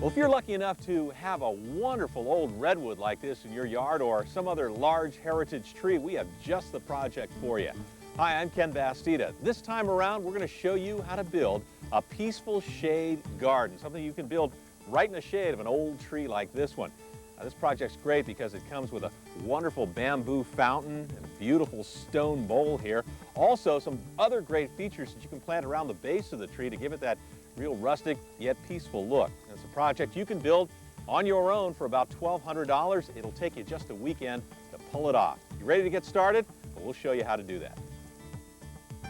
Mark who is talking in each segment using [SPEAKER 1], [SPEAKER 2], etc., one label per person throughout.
[SPEAKER 1] Well, if you're lucky enough to have a wonderful old redwood like this in your yard or some other large heritage tree, we have just the project for you. Hi, I'm Ken Bastida. This time around, we're going to show you how to build a peaceful shade garden, something you can build right in the shade of an old tree like this one. Now, this project's great because it comes with a wonderful bamboo fountain and a beautiful stone bowl here. Also, some other great features that you can plant around the base of the tree to give it that real rustic yet peaceful look. It's a project you can build on your own for about $1,200. It'll take you just a weekend to pull it off. You ready to get started? Well, we'll show you how to do that.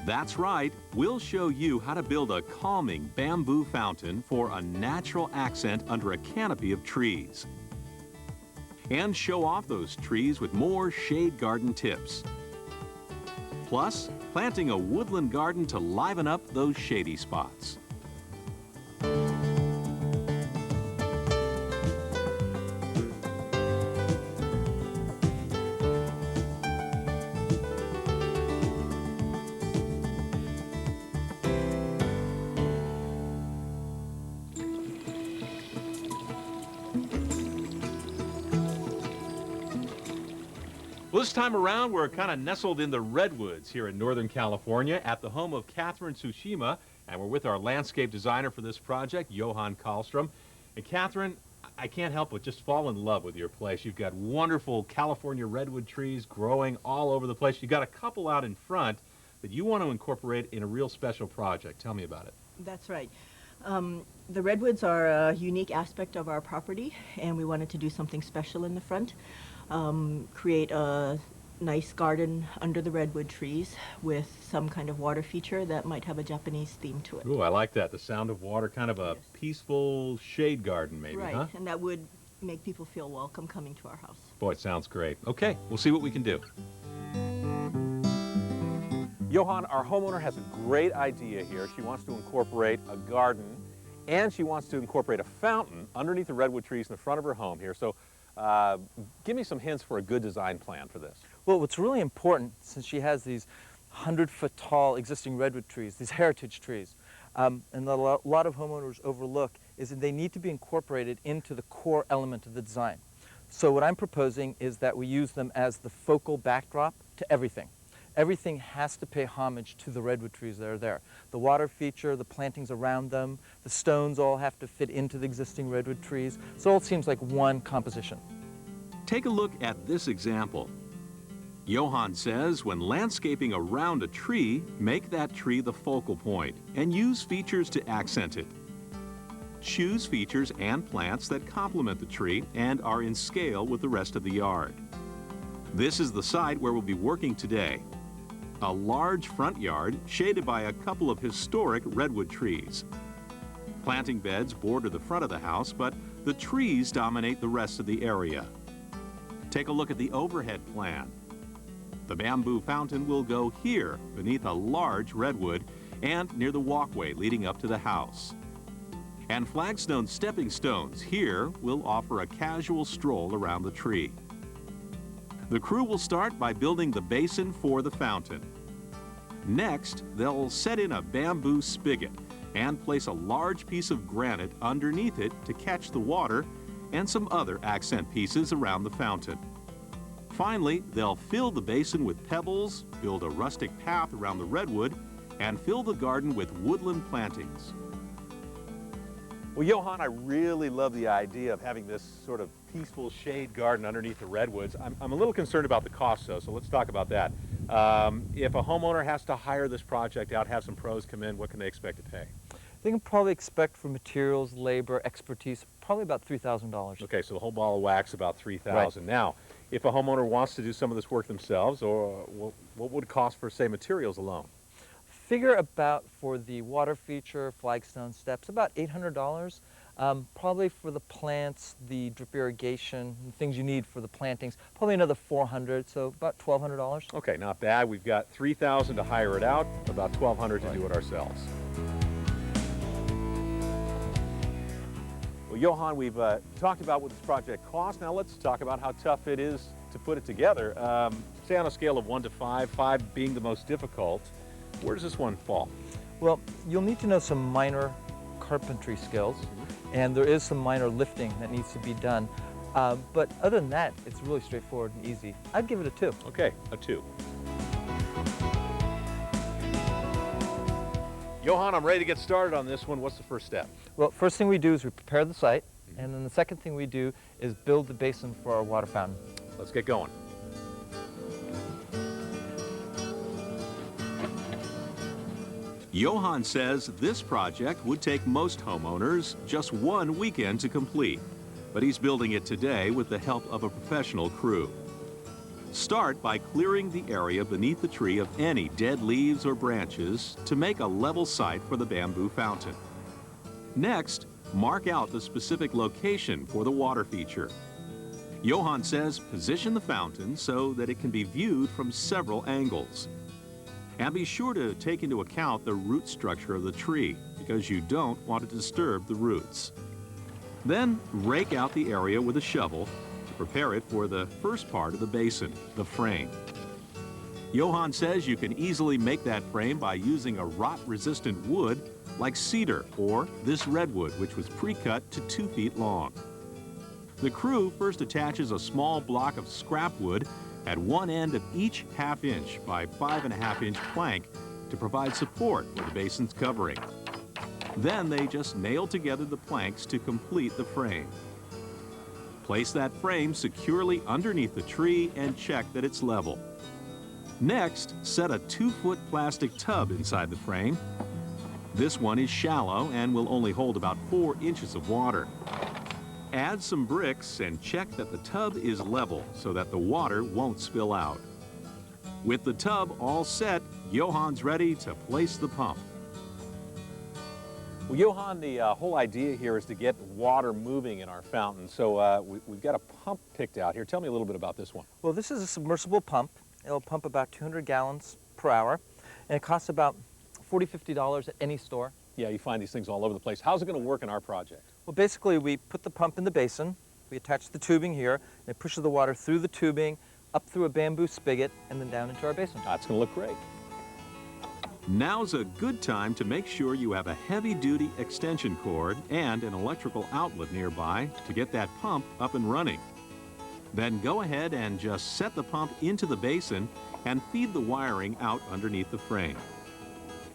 [SPEAKER 2] That's right. We'll show you how to build a calming bamboo fountain for a natural accent under a canopy of trees. And show off those trees with more shade garden tips. Plus, planting a woodland garden to liven up those shady spots.
[SPEAKER 1] Well, this time around, we're kind of nestled in the redwoods here in Northern California at the home of Catherine Tsushima, and we're with our landscape designer for this project, Johan Kahlstrom. And Catherine, I can't help but just fall in love with your place. You've got wonderful California redwood trees growing all over the place. You've got a couple out in front that you want to incorporate in a real special project. Tell me about it.
[SPEAKER 3] That's right. The redwoods are a unique aspect of our property, and we wanted to do something special in the front. Create a nice garden under the redwood trees with some kind of water feature that might have a Japanese theme to it.
[SPEAKER 1] Ooh, I like that. The sound of water, kind of a peaceful shade garden maybe,
[SPEAKER 3] right,
[SPEAKER 1] huh?
[SPEAKER 3] and that would make people feel welcome coming to our house.
[SPEAKER 1] Boy, it sounds great. Okay, we'll see what we can do. Johan, our homeowner has a great idea here. She wants to incorporate a garden, and she wants to incorporate a fountain underneath the redwood trees in the front of her home here. So give me some hints for a good design plan for this.
[SPEAKER 4] Well, what's really important, since she has these 100-foot tall existing redwood trees, these heritage trees, and a lot of homeowners overlook, is that they need to be incorporated into the core element of the design. So what I'm proposing is that we use them as the focal backdrop to everything. Everything has to pay homage to the redwood trees that are there. The water feature, the plantings around them, the stones all have to fit into the existing redwood trees. So it seems like one composition.
[SPEAKER 2] Take a look at this example. Johan says when landscaping around a tree, make that tree the focal point and use features to accent it. Choose features and plants that complement the tree and are in scale with the rest of the yard. This is the site where we'll be working today. A large front yard shaded by a couple of historic redwood trees. Planting beds border the front of the house, but the trees dominate the rest of the area. Take a look at the overhead plan. The bamboo fountain will go here beneath a large redwood and near the walkway leading up to the house. And flagstone stepping stones here will offer a casual stroll around the tree. The crew will start by building the basin for the fountain. Next, they'll set in a bamboo spigot and place a large piece of granite underneath it to catch the water and some other accent pieces around the fountain. Finally, they'll fill the basin with pebbles, build a rustic path around the redwood, and fill the garden with woodland plantings.
[SPEAKER 1] Well, Johan, I really love the idea of having this sort of peaceful shade garden underneath the redwoods. I'm a little concerned about the cost, though, so let's talk about that. If a homeowner has to hire this project out, have some pros come in, what can they expect to pay?
[SPEAKER 4] They can probably expect for materials, labor, expertise, probably about $3,000.
[SPEAKER 1] Okay, so the whole ball of wax about $3,000.
[SPEAKER 4] Right.
[SPEAKER 1] Now, if a homeowner wants to do some of this work themselves, or what would it cost for, say, materials alone?
[SPEAKER 4] Figure about, for the water feature, flagstone steps, about $800. Probably for the plants, the drip irrigation, the things you need for the plantings, probably another $400, so about $1,200.
[SPEAKER 1] Okay, not bad. We've got $3,000 to hire it out, about $1,200 to do it ourselves. Well, Johan, we've talked about what this project costs. Now let's talk about how tough it is to put it together. Say on a scale of 1 to 5, 5 being the most difficult, where does this one fall?
[SPEAKER 4] Well, you'll need to know some minor carpentry skills, and there is some minor lifting that needs to be done. But other than that, it's really straightforward and easy. I'd give it a 2.
[SPEAKER 1] Okay, a 2. Johan, I'm ready to get started on this one. What's the first step?
[SPEAKER 4] Well, first thing we do is we prepare the site, and then the second thing we do is build the basin for our water fountain.
[SPEAKER 1] Let's get going.
[SPEAKER 2] Johan says this project would take most homeowners just 1 weekend to complete, but he's building it today with the help of a professional crew. Start by clearing the area beneath the tree of any dead leaves or branches to make a level site for the bamboo fountain. Next, mark out the specific location for the water feature. Johan says position the fountain so that it can be viewed from several angles. And be sure to take into account the root structure of the tree, because you don't want to disturb the roots. Then rake out the area with a shovel to prepare it for the first part of the basin, the frame. Johan says you can easily make that frame by using a rot-resistant wood like cedar or this redwood, which was pre-cut to 2 feet long. The crew first attaches a small block of scrap wood at one end of each 1/2 inch by 5.5 inch plank to provide support for the basin's covering. Then they just nail together the planks to complete the frame. Place that frame securely underneath the tree and check that it's level. Next, set a 2-foot plastic tub inside the frame. This one is shallow and will only hold about 4 inches of water. Add some bricks and check that the tub is level so that the water won't spill out. With the tub all set, Johan's ready to place the pump.
[SPEAKER 1] Well, Johan, the whole idea here is to get water moving in our fountain. So we've got a pump picked out here. Tell me a little bit about this one.
[SPEAKER 4] Well, this is a submersible pump. It'll pump about 200 gallons per hour, and it costs about $40, $50 at any store.
[SPEAKER 1] Yeah, you find these things all over the place. How's it going to work in our project?
[SPEAKER 4] Well, basically, we put the pump in the basin, we attach the tubing here, and it pushes the water through the tubing, up through a bamboo spigot, and then down into our basin.
[SPEAKER 1] That's going to look great.
[SPEAKER 2] Now's a good time to make sure you have a heavy-duty extension cord and an electrical outlet nearby to get that pump up and running. Then go ahead and just set the pump into the basin and feed the wiring out underneath the frame.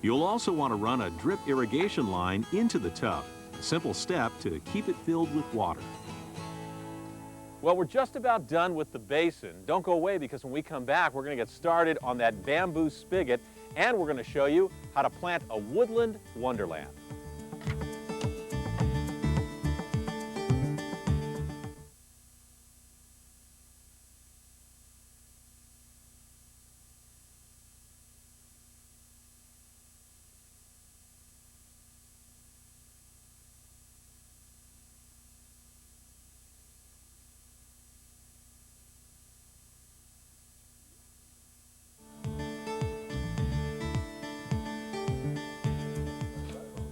[SPEAKER 2] You'll also want to run a drip irrigation line into the tub, a simple step to keep it filled with water.
[SPEAKER 1] Well, we're just about done with the basin. Don't go away, because when we come back, we're going to get started on that bamboo spigot, and we're going to show you how to plant a woodland wonderland.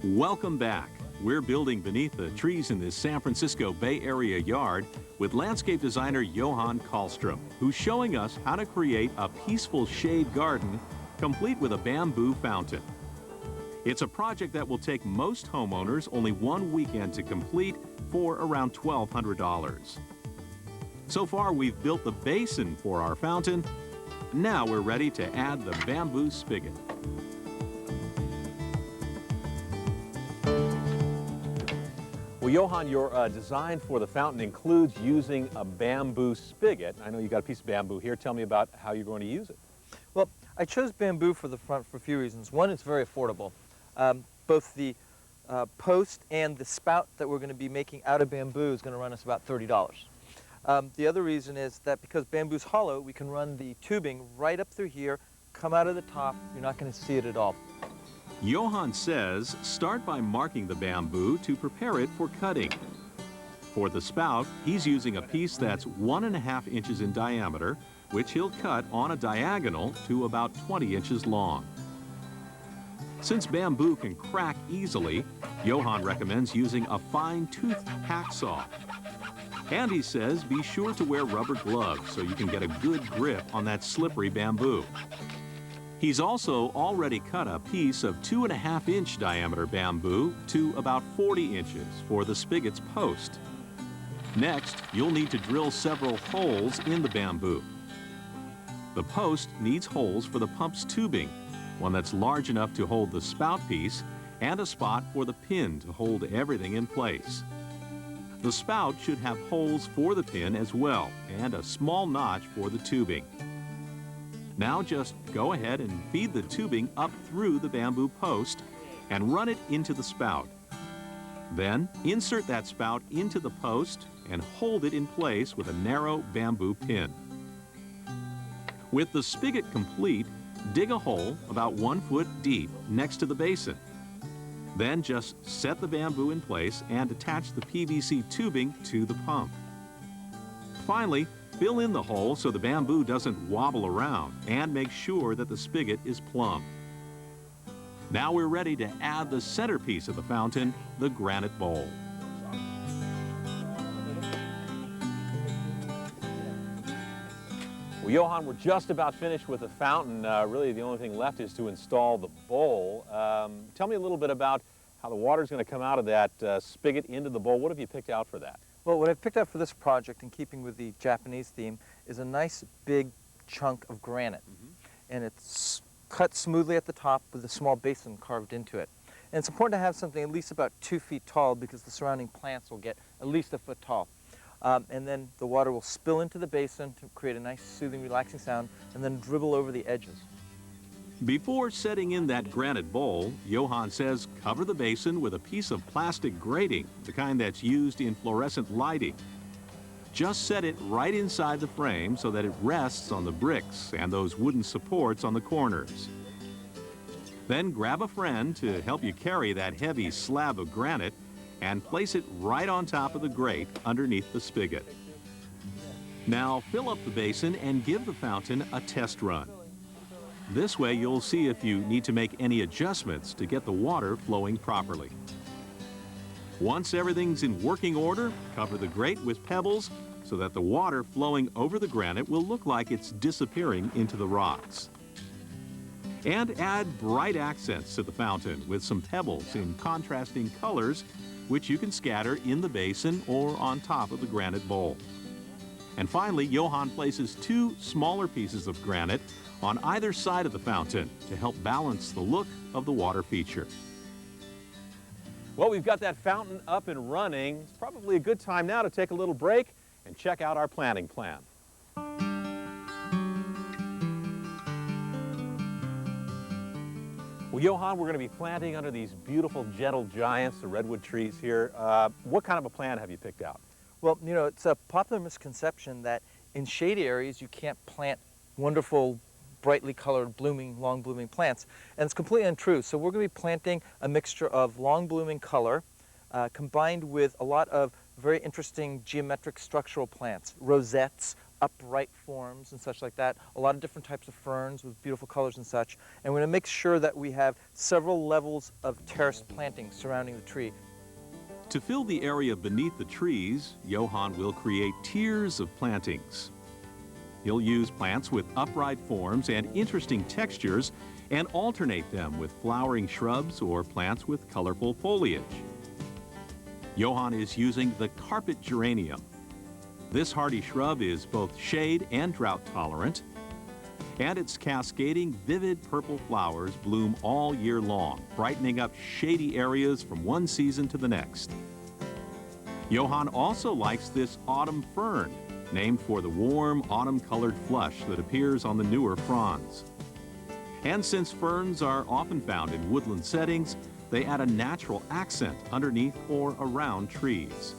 [SPEAKER 2] Welcome back. We're building beneath the trees in this San Francisco Bay Area yard with landscape designer Johan Kahlstrom, who's showing us how to create a peaceful shade garden complete with a bamboo fountain. It's a project that will take most homeowners only 1 weekend to complete for around $1,200. So far, we've built the basin for our fountain. Now we're ready to add the bamboo spigot.
[SPEAKER 1] Well, Johan, your design for the fountain includes using a bamboo spigot. I know you got a piece of bamboo here. Tell me about how you're going to use it.
[SPEAKER 4] Well, I chose bamboo for the front for a few reasons. One, it's very affordable. Both the post and the spout that we're going to be making out of bamboo is going to run us about $30. The other reason is that because bamboo's hollow, we can run the tubing right up through here, come out of the top. You're not going to see it at all.
[SPEAKER 2] Johan says start by marking the bamboo to prepare it for cutting. For the spout, he's using a piece that's 1.5 inches in diameter, which he'll cut on a diagonal to about 20 inches long. Since bamboo can crack easily, Johan recommends using a fine-toothed hacksaw. And he says be sure to wear rubber gloves so you can get a good grip on that slippery bamboo. He's also already cut a piece of 2.5-inch diameter bamboo to about 40 inches for the spigot's post. Next, you'll need to drill several holes in the bamboo. The post needs holes for the pump's tubing, one that's large enough to hold the spout piece and a spot for the pin to hold everything in place. The spout should have holes for the pin as well and a small notch for the tubing. Now just go ahead and feed the tubing up through the bamboo post and run it into the spout. Then insert that spout into the post and hold it in place with a narrow bamboo pin. With the spigot complete, dig a hole about 1 foot deep next to the basin. Then just set the bamboo in place and attach the PVC tubing to the pump. Finally, fill in the hole so the bamboo doesn't wobble around and make sure that the spigot is plumb. Now we're ready to add the centerpiece of the fountain, the granite bowl.
[SPEAKER 1] Well, Johan, we're just about finished with the fountain. Really, the only thing left is to install the bowl. Tell me a little bit about how the water's going to come out of that spigot into the bowl. What have you picked out for that?
[SPEAKER 4] Well, what I've picked out for this project, in keeping with the Japanese theme, is a nice big chunk of granite. And it's cut smoothly at the top with a small basin carved into it. And it's important to have something at least about 2 feet tall because the surrounding plants will get at least a foot tall. And then the water will spill into the basin to create a nice, soothing, relaxing sound, and then dribble over the edges.
[SPEAKER 2] Before setting in that granite bowl, Johan says cover the basin with a piece of plastic grating, the kind that's used in fluorescent lighting. Just set it right inside the frame so that it rests on the bricks and those wooden supports on the corners. Then grab a friend to help you carry that heavy slab of granite and place it right on top of the grate underneath the spigot. Now fill up the basin and give the fountain a test run. This way you'll see if you need to make any adjustments to get the water flowing properly. Once everything's in working order, cover the grate with pebbles so that the water flowing over the granite will look like it's disappearing into the rocks. And add bright accents to the fountain with some pebbles in contrasting colors, which you can scatter in the basin or on top of the granite bowl. And finally, Johan places 2 smaller pieces of granite on either side of the fountain to help balance the look of the water feature.
[SPEAKER 1] Well, we've got that fountain up and running. It's probably a good time now to take a little break and check out our planting plan. Well, Johan, we're going to be planting under these beautiful gentle giants, the redwood trees here. What kind of a plan have you picked out?
[SPEAKER 4] Well, you know, it's a popular misconception that in shady areas you can't plant wonderful, brightly colored, blooming, long blooming plants. And it's completely untrue. So we're going to be planting a mixture of long blooming color combined with a lot of very interesting geometric structural plants, rosettes, upright forms and such like that, a lot of different types of ferns with beautiful colors and such. And we're going to make sure that we have several levels of terraced planting surrounding the tree.
[SPEAKER 2] To fill the area beneath the trees, Johan will create tiers of plantings. He'll use plants with upright forms and interesting textures and alternate them with flowering shrubs or plants with colorful foliage. Johan is using the carpet geranium. This hardy shrub is both shade and drought tolerant, and its cascading, vivid purple flowers bloom all year long, brightening up shady areas from one season to the next. Johan also likes this autumn fern, named for the warm autumn-colored flush that appears on the newer fronds. And since ferns are often found in woodland settings, they add a natural accent underneath or around trees.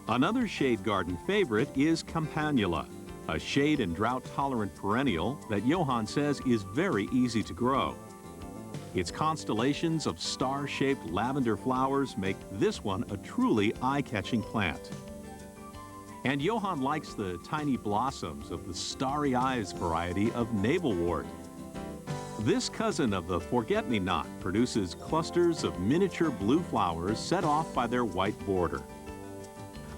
[SPEAKER 2] Another shade garden favorite is campanula, a shade and drought-tolerant perennial that Johan says is very easy to grow. Its constellations of star-shaped lavender flowers make this one a truly eye-catching plant. And Johan likes the tiny blossoms of the starry eyes variety of navelwort. This cousin of the forget-me-not produces clusters of miniature blue flowers set off by their white border.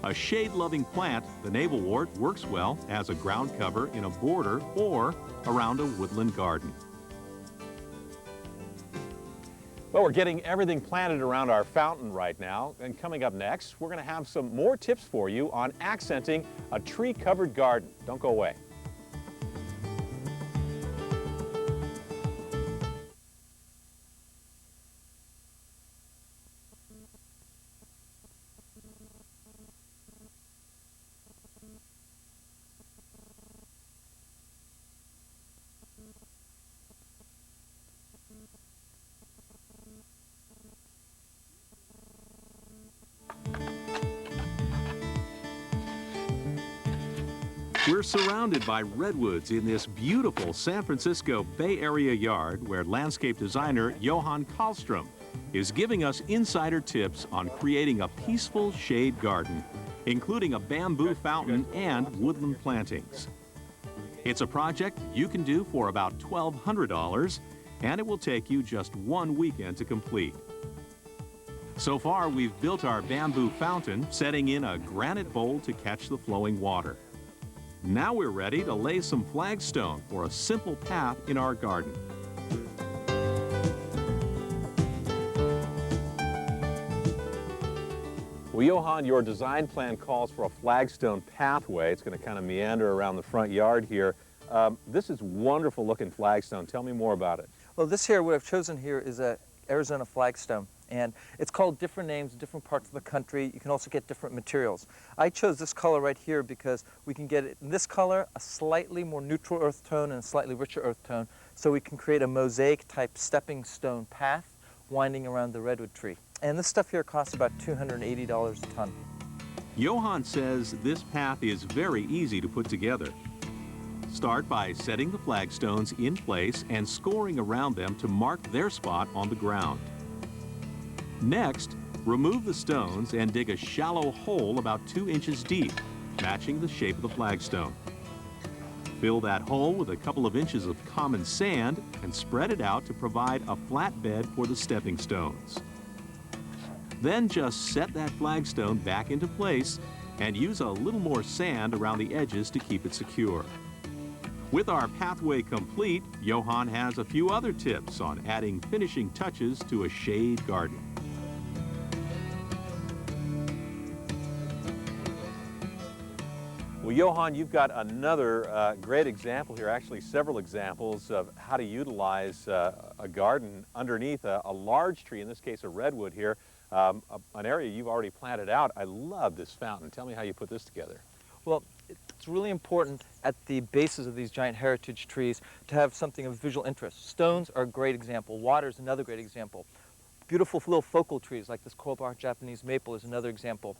[SPEAKER 2] A shade-loving plant, the navelwort works well as a ground cover in a border or around a woodland garden.
[SPEAKER 1] Well, we're getting everything planted around our fountain right now, and coming up next, we're going to have some more tips for you on accenting a tree-covered garden. Don't go away.
[SPEAKER 2] We're surrounded by redwoods in this beautiful San Francisco Bay Area yard where landscape designer Johan Kahlstrom is giving us insider tips on creating a peaceful shade garden, including a bamboo fountain and woodland plantings. It's a project you can do for about $1,200, and it will take you just one weekend to complete. So far, we've built our bamboo fountain, setting in a granite bowl to catch the flowing water. Now we're ready to lay some flagstone for a simple path in our garden.
[SPEAKER 1] Well, Johan, your design plan calls for a flagstone pathway. It's going to kind of meander around the front yard here. This is wonderful looking flagstone. Tell me more about it.
[SPEAKER 4] Well, this here, what I've chosen here is a Arizona flagstone, and it's called different names in different parts of the country. You can also get different materials. I chose this color right here because we can get it in this color, a slightly more neutral earth tone and a slightly richer earth tone, so we can create a mosaic type stepping stone path winding around the redwood tree. And this stuff here costs about $280 a ton.
[SPEAKER 2] Johan says this path is very easy to put together. Start by setting the flagstones in place and scoring around them to mark their spot on the ground. Next, remove the stones and dig a shallow hole about 2 inches deep, matching the shape of the flagstone. Fill that hole with a couple of inches of common sand and spread it out to provide a flat bed for the stepping stones. Then just set that flagstone back into place and use a little more sand around the edges to keep it secure. With our pathway complete, Johan has a few other tips on adding finishing touches to a shade garden.
[SPEAKER 1] Well, Johan, you've got another great example here, actually several examples of how to utilize a garden underneath a large tree, in this case a redwood here, an area you've already planted out. I love this fountain. Tell me how you put this together.
[SPEAKER 4] Well, it's really important at the bases of these giant heritage trees to have something of visual interest. Stones are a great example. Water is another great example. Beautiful little focal trees like this coal-bark Japanese maple is another example.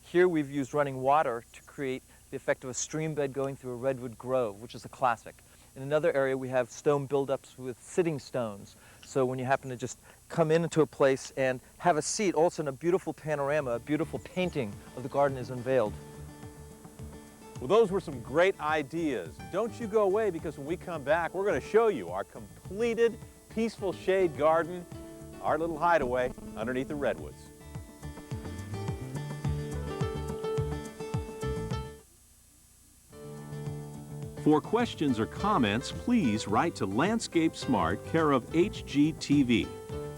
[SPEAKER 4] Here we've used running water to create the effect of a stream bed going through a redwood grove, which is a classic. In another area we have stone buildups with sitting stones. So when you happen to just come into a place and have a seat, all of a sudden a beautiful panorama, a beautiful painting of the garden is unveiled.
[SPEAKER 1] Well, those were some great ideas. Don't you go away, because when we come back, we're going to show you our completed peaceful shade garden, our little hideaway underneath the redwoods.
[SPEAKER 2] For questions or comments, please write to Landscape Smart, care of HGTV,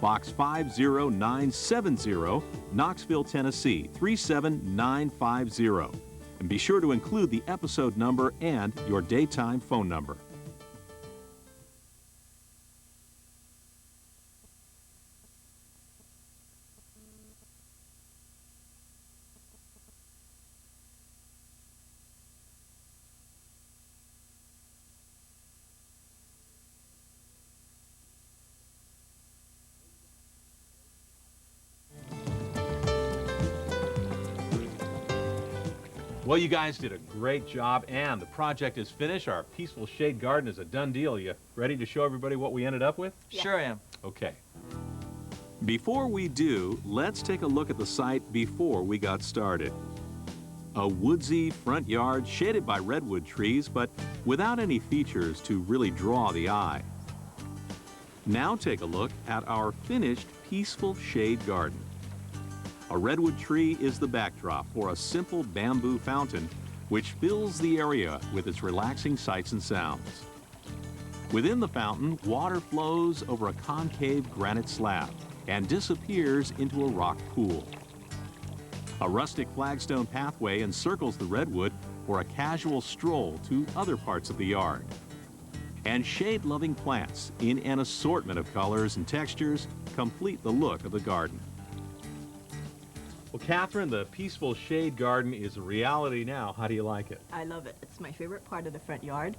[SPEAKER 2] Box 50970, Knoxville, Tennessee 37950. And be sure to include the episode number and your daytime phone number.
[SPEAKER 1] Well, you guys did a great job, and the project is finished. Our peaceful shade garden is a done deal. You ready to show everybody what we ended up with?
[SPEAKER 3] Yeah.
[SPEAKER 4] Sure am.
[SPEAKER 1] Okay.
[SPEAKER 2] Before we do, let's take a look at the site before we got started. A woodsy front yard shaded by redwood trees, but without any features to really draw the eye. Now take a look at our finished peaceful shade garden. A redwood tree is the backdrop for a simple bamboo fountain which fills the area with its relaxing sights and sounds. Within the fountain, water flows over a concave granite slab and disappears into a rock pool. A rustic flagstone pathway encircles the redwood for a casual stroll to other parts of the yard. And shade-loving plants in an assortment of colors and textures complete the look of the garden.
[SPEAKER 1] Well, Catherine, the peaceful shade garden is a reality now. How do you like it?
[SPEAKER 3] I love it. It's my favorite part of the front yard.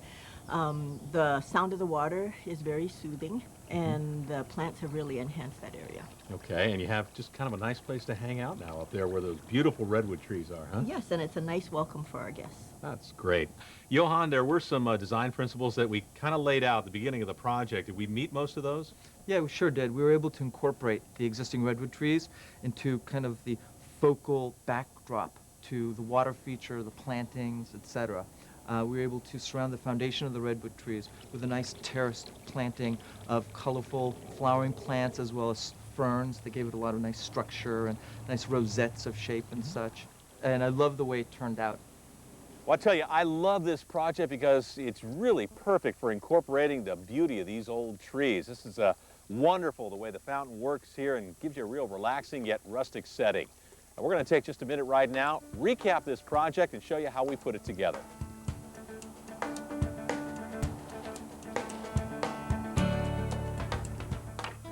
[SPEAKER 3] The sound of the water is very soothing, and the plants have really enhanced that area.
[SPEAKER 1] Okay, and you have just kind of a nice place to hang out now up there where those beautiful redwood trees are, huh?
[SPEAKER 3] Yes, and it's a nice welcome for our guests.
[SPEAKER 1] That's great. Johan, there were some design principles that we kind of laid out at the beginning of the project. Did we meet most of those?
[SPEAKER 4] Yeah, we sure did. We were able to incorporate the existing redwood trees into kind of the focal backdrop to the water feature, the plantings, etc. We were able to surround the foundation of the redwood trees with a nice terraced planting of colorful flowering plants as well as ferns that gave it a lot of nice structure and nice rosettes of shape and such. And I love the way it turned out.
[SPEAKER 1] Well, I tell you, I love this project because it's really perfect for incorporating the beauty of these old trees. This is wonderful the way the fountain works here and gives you a real relaxing yet rustic setting. And we're going to take just a minute right now, recap this project, and show you how we put it together.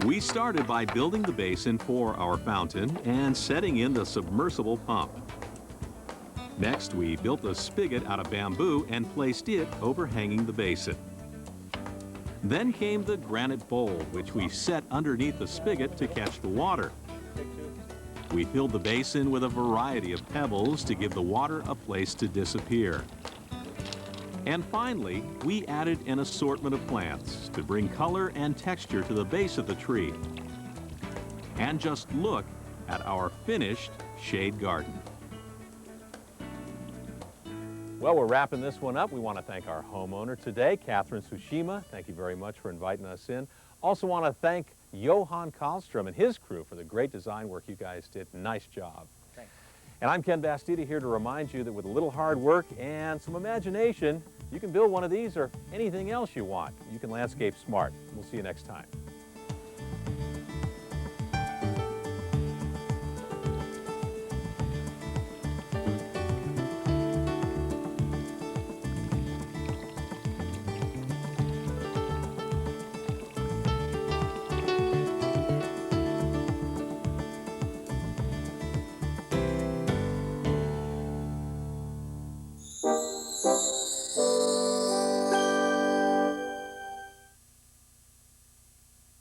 [SPEAKER 2] We started by building the basin for our fountain and setting in the submersible pump. Next, we built a spigot out of bamboo and placed it overhanging the basin. Then came the granite bowl, which we set underneath the spigot to catch the water. We filled the basin with a variety of pebbles to give the water a place to disappear. And finally, we added an assortment of plants to bring color and texture to the base of the tree. And just look at our finished shade garden.
[SPEAKER 1] Well, we're wrapping this one up. We want to thank our homeowner today, Catherine Tsushima. Thank you very much for inviting us in. Also want to thank Johan Kahlstrom and his crew for the great design work you guys did. Nice job.
[SPEAKER 4] Thanks.
[SPEAKER 1] And I'm Ken Bastida here to remind you that with a little hard work and some imagination, you can build one of these or anything else you want. You can landscape smart. We'll see you next time.